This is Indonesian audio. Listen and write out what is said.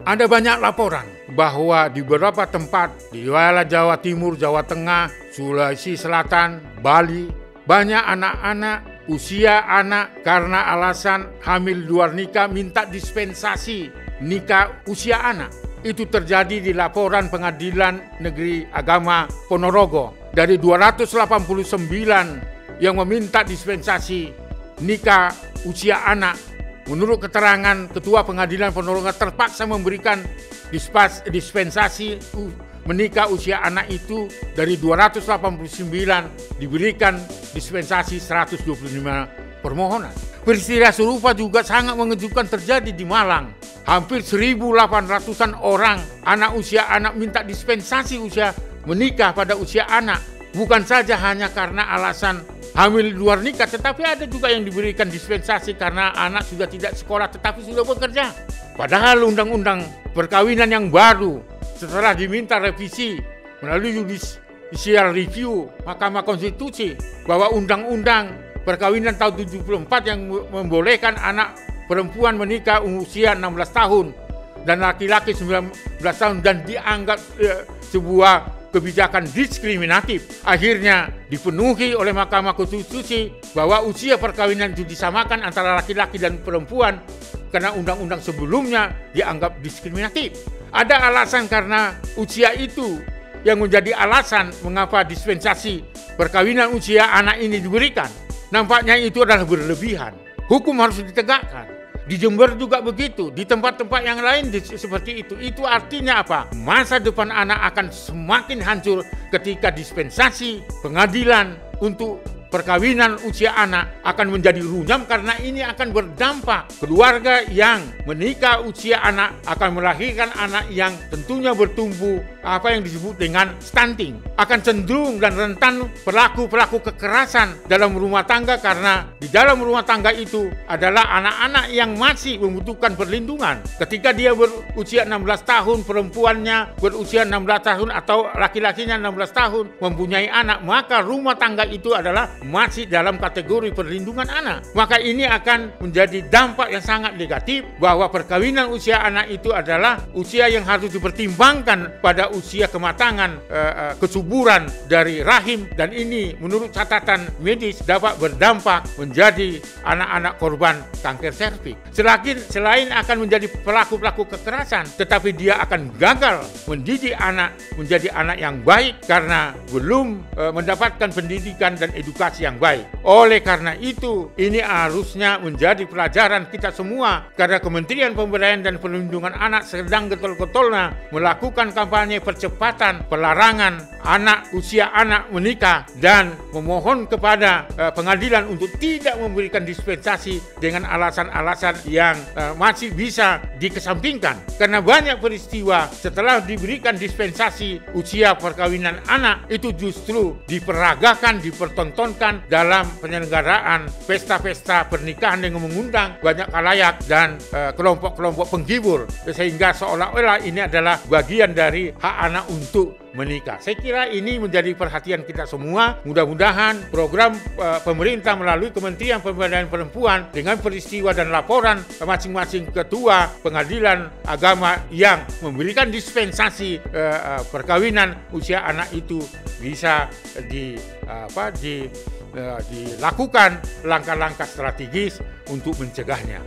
Ada banyak laporan bahwa di beberapa tempat di wilayah Jawa Timur, Jawa Tengah, Sulawesi Selatan, Bali, banyak anak-anak usia anak karena alasan hamil luar nikah minta dispensasi nikah usia anak. Itu terjadi di laporan Pengadilan Negeri Agama Ponorogo. Dari 289 yang meminta dispensasi nikah usia anak, menurut keterangan Ketua Pengadilan Ponorogo terpaksa memberikan dispensasi menikah usia anak itu dari 289 diberikan dispensasi 125 permohonan. Peristiwa serupa juga sangat mengejutkan terjadi di Malang. Hampir 1.800-an orang anak usia anak minta dispensasi usia menikah pada usia anak. Bukan saja hanya karena alasan hamil luar nikah, tetapi ada juga yang diberikan dispensasi karena anak sudah tidak sekolah tetapi sudah bekerja. Padahal undang-undang perkawinan yang baru setelah diminta revisi melalui judicial review Mahkamah Konstitusi bahwa undang-undang perkawinan tahun 74 yang membolehkan anak perempuan menikah usia 16 tahun dan laki-laki 19 tahun dan dianggap sebuah kebijakan diskriminatif akhirnya dipenuhi oleh Mahkamah Konstitusi bahwa usia perkawinan itu disamakan antara laki-laki dan perempuan karena undang-undang sebelumnya dianggap diskriminatif. Ada alasan karena usia itu yang menjadi alasan mengapa dispensasi perkawinan usia anak ini diberikan. Nampaknya itu adalah berlebihan. Hukum harus ditegakkan. Di Jember juga begitu, di tempat-tempat yang lain seperti itu. Itu artinya apa? Masa depan anak akan semakin hancur ketika dispensasi pengadilan untuk perkawinan usia anak akan menjadi runyam karena ini akan berdampak. Keluarga yang menikah usia anak akan melahirkan anak yang tentunya bertumbuh apa yang disebut dengan stunting. Akan cenderung dan rentan pelaku-pelaku kekerasan dalam rumah tangga karena di dalam rumah tangga itu adalah anak-anak yang masih membutuhkan perlindungan. Ketika dia berusia 16 tahun, perempuannya berusia 16 tahun atau laki-lakinya 16 tahun mempunyai anak, maka rumah tangga itu adalah masih dalam kategori perlindungan anak. Maka ini akan menjadi dampak yang sangat negatif bahwa perkawinan usia anak itu adalah usia yang harus dipertimbangkan pada usia kematangan kesuburan dari rahim, dan ini menurut catatan medis dapat berdampak menjadi anak-anak korban kanker serviks. Selain akan menjadi pelaku-pelaku kekerasan, tetapi dia akan gagal mendidik anak menjadi anak yang baik karena belum mendapatkan pendidikan dan edukasi yang baik. Oleh karena itu, ini harusnya menjadi pelajaran kita semua karena Kementerian Pemberdayaan dan Perlindungan Anak sedang getol-getolnya melakukan kampanye percepatan pelarangan usia anak menikah dan memohon kepada pengadilan untuk tidak memberikan dispensasi dengan alasan-alasan yang masih bisa dikesampingkan. Karena banyak peristiwa setelah diberikan dispensasi usia perkawinan anak itu justru diperagakan, dipertontonkan dalam penyelenggaraan pesta-pesta pernikahan dengan mengundang banyak khalayak dan kelompok-kelompok penghibur, sehingga seolah-olah ini adalah bagian dari hak anak untuk menikah. Saya kira ini menjadi perhatian kita semua. Mudah-mudahan program pemerintah melalui Kementerian Pemberdayaan Perempuan dengan peristiwa dan laporan masing-masing ketua pengadilan agama yang memberikan dispensasi perkawinan usia anak itu bisa dilakukan langkah-langkah strategis untuk mencegahnya.